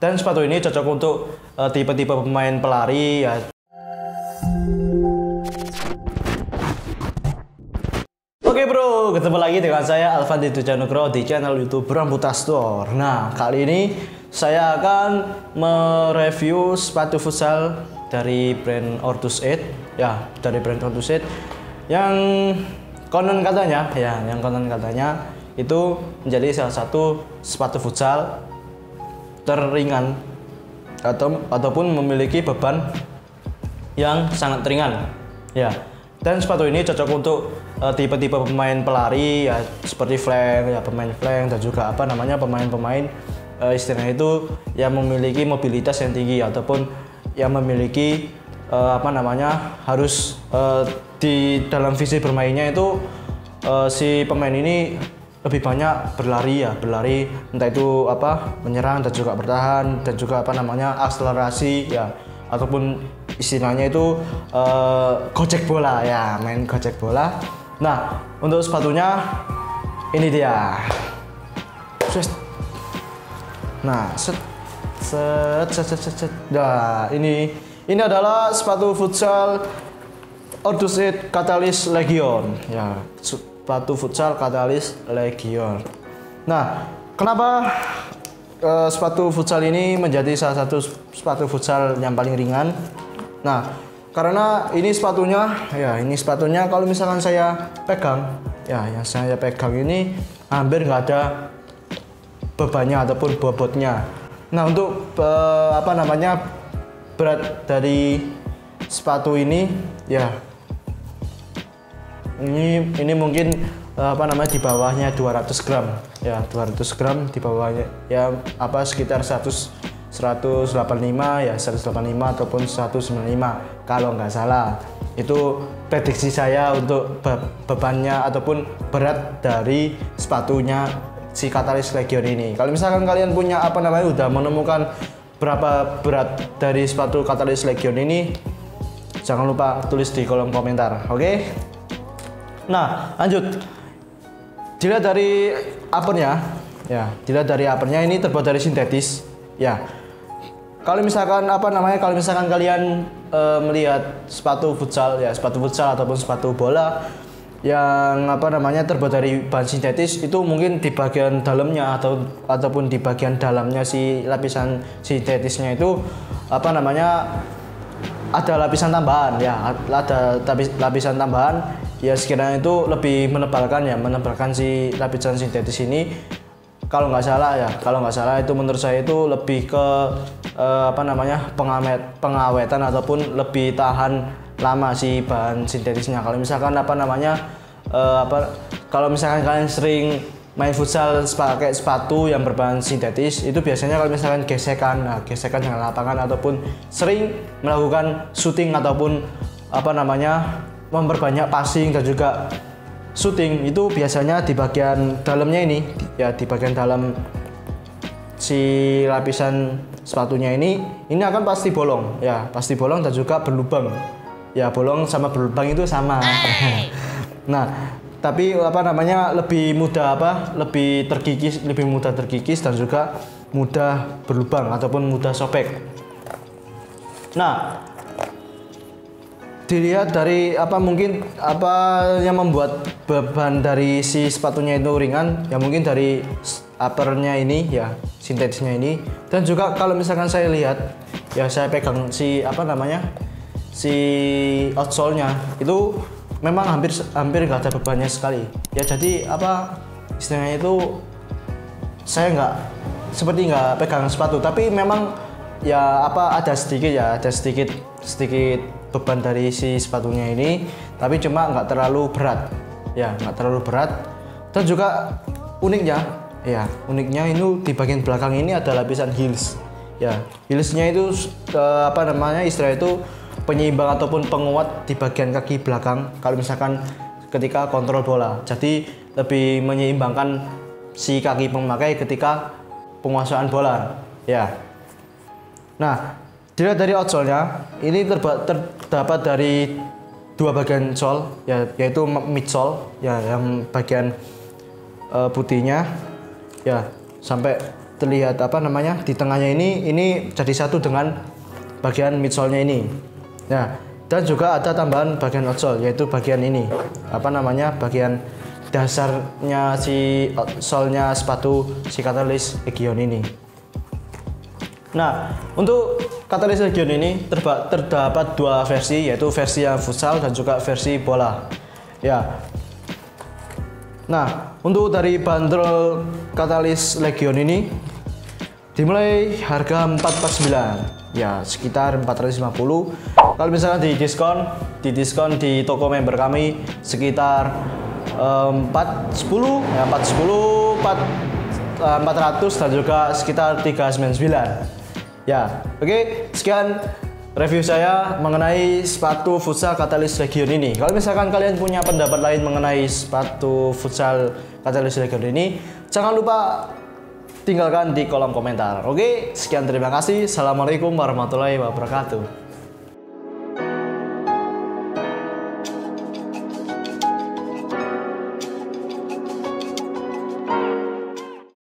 Dan sepatu ini cocok untuk tipe-tipe pemain pelari ya. Oke bro, ketemu lagi dengan saya Alvan Didujanugro di channel YouTube Rambutan Store. Nah, kali ini saya akan mereview sepatu futsal dari brand Ortus 8 ya, dari brand Ortus 8 yang konon katanya itu menjadi salah satu sepatu futsal teringan ataupun memiliki beban yang sangat ringan ya. Dan sepatu ini cocok untuk tipe-tipe pemain pelari ya, seperti flank ya, pemain flank, dan juga pemain-pemain istilahnya itu yang memiliki mobilitas yang tinggi ataupun yang memiliki harus di dalam visi bermainnya itu si pemain ini lebih banyak berlari entah itu menyerang dan juga bertahan, dan juga akselerasi ya, ataupun istilahnya itu gojek bola ya, main gojek bola. Nah, untuk sepatunya ini dia. Nah, Nah, ini adalah sepatu futsal Ortus 8 Catalyst Legion ya, sepatu futsal Catalyst Legion. Nah, kenapa sepatu futsal ini menjadi salah satu sepatu futsal yang paling ringan? Nah, karena ini sepatunya kalau misalkan saya pegang ya, yang saya pegang ini hampir nggak ada bebannya ataupun bobotnya. Nah, untuk berat dari sepatu ini ya, ini mungkin di bawahnya 200 gram ya, 200 gram di bawahnya ya, sekitar 185 ya, 185 ataupun 195 kalau nggak salah. Itu prediksi saya untuk bebannya ataupun berat dari sepatunya si Catalyst Legion ini. Kalau misalkan kalian punya udah menemukan berapa berat dari sepatu Catalyst Legion ini, jangan lupa tulis di kolom komentar, oke? Nah, lanjut. Dilihat dari uppernya ya, ini terbuat dari sintetis ya. Kalau misalkan kalian melihat sepatu futsal ataupun sepatu bola yang terbuat dari bahan sintetis, itu mungkin di bagian dalamnya ataupun di bagian dalamnya si lapisan sintetisnya itu ada lapisan tambahan ya, lapisan tambahan ya, sekiranya itu lebih menebalkan si lapisan sintetis ini. Kalau nggak salah itu menurut saya itu lebih ke pengawetan ataupun lebih tahan lama si bahan sintetisnya. Kalau misalkan kalau misalkan kalian sering main futsal pakai sepatu yang berbahan sintetis, itu biasanya kalau misalkan gesekan dengan lapangan ataupun sering melakukan shooting ataupun memperbanyak passing dan juga shooting, itu biasanya di bagian dalamnya ini ya, di bagian dalam si lapisan sepatunya ini akan pasti bolong ya, dan juga berlubang ya. Bolong sama berlubang itu sama. Nah, tapi lebih mudah terkikis dan juga mudah berlubang ataupun mudah sobek. Nah, dilihat dari mungkin yang membuat beban dari si sepatunya itu ringan ya, mungkin dari uppernya ini ya, sintetisnya ini, dan juga kalau misalkan saya lihat ya, saya pegang si outsole-nya itu memang hampir nggak ada bebannya sekali ya. Jadi istilahnya itu saya nggak pegang sepatu, tapi memang ya ada sedikit beban dari si sepatunya ini, tapi cuma nggak terlalu berat ya, dan juga uniknya itu di bagian belakang ini ada lapisan heels ya. Heelsnya itu istilah itu penyeimbang ataupun penguat di bagian kaki belakang kalau misalkan ketika kontrol bola, jadi lebih menyeimbangkan si kaki pemakai ketika penguasaan bola ya. Nah, dilihat dari outsole-nya ini terdapat dari dua bagian sole ya, yaitu midsole ya, yang bagian putihnya ya sampai terlihat apa namanya di tengahnya ini jadi satu dengan bagian midsole-nya ini. Nah, dan juga ada tambahan bagian outsole, yaitu bagian ini apa namanya bagian dasarnya si outsole-nya sepatu si Catalyst Legion ini. Nah, untuk Catalyst Legion ini terdapat dua versi, yaitu versi yang futsal dan juga versi bola. Ya. Nah, untuk dari bandrol Catalyst Legion ini dimulai harga 449. Ya, sekitar 450. Kalau misalnya di diskon di toko member kami sekitar 410 ya 400 dan juga sekitar 399. Ya, oke, sekian review saya mengenai sepatu futsal Catalyst Legion ini. Kalau misalkan kalian punya pendapat lain mengenai sepatu futsal Catalyst Legion ini, jangan lupa tinggalkan di kolom komentar. Oke, sekian, terima kasih. Assalamualaikum warahmatullahi wabarakatuh.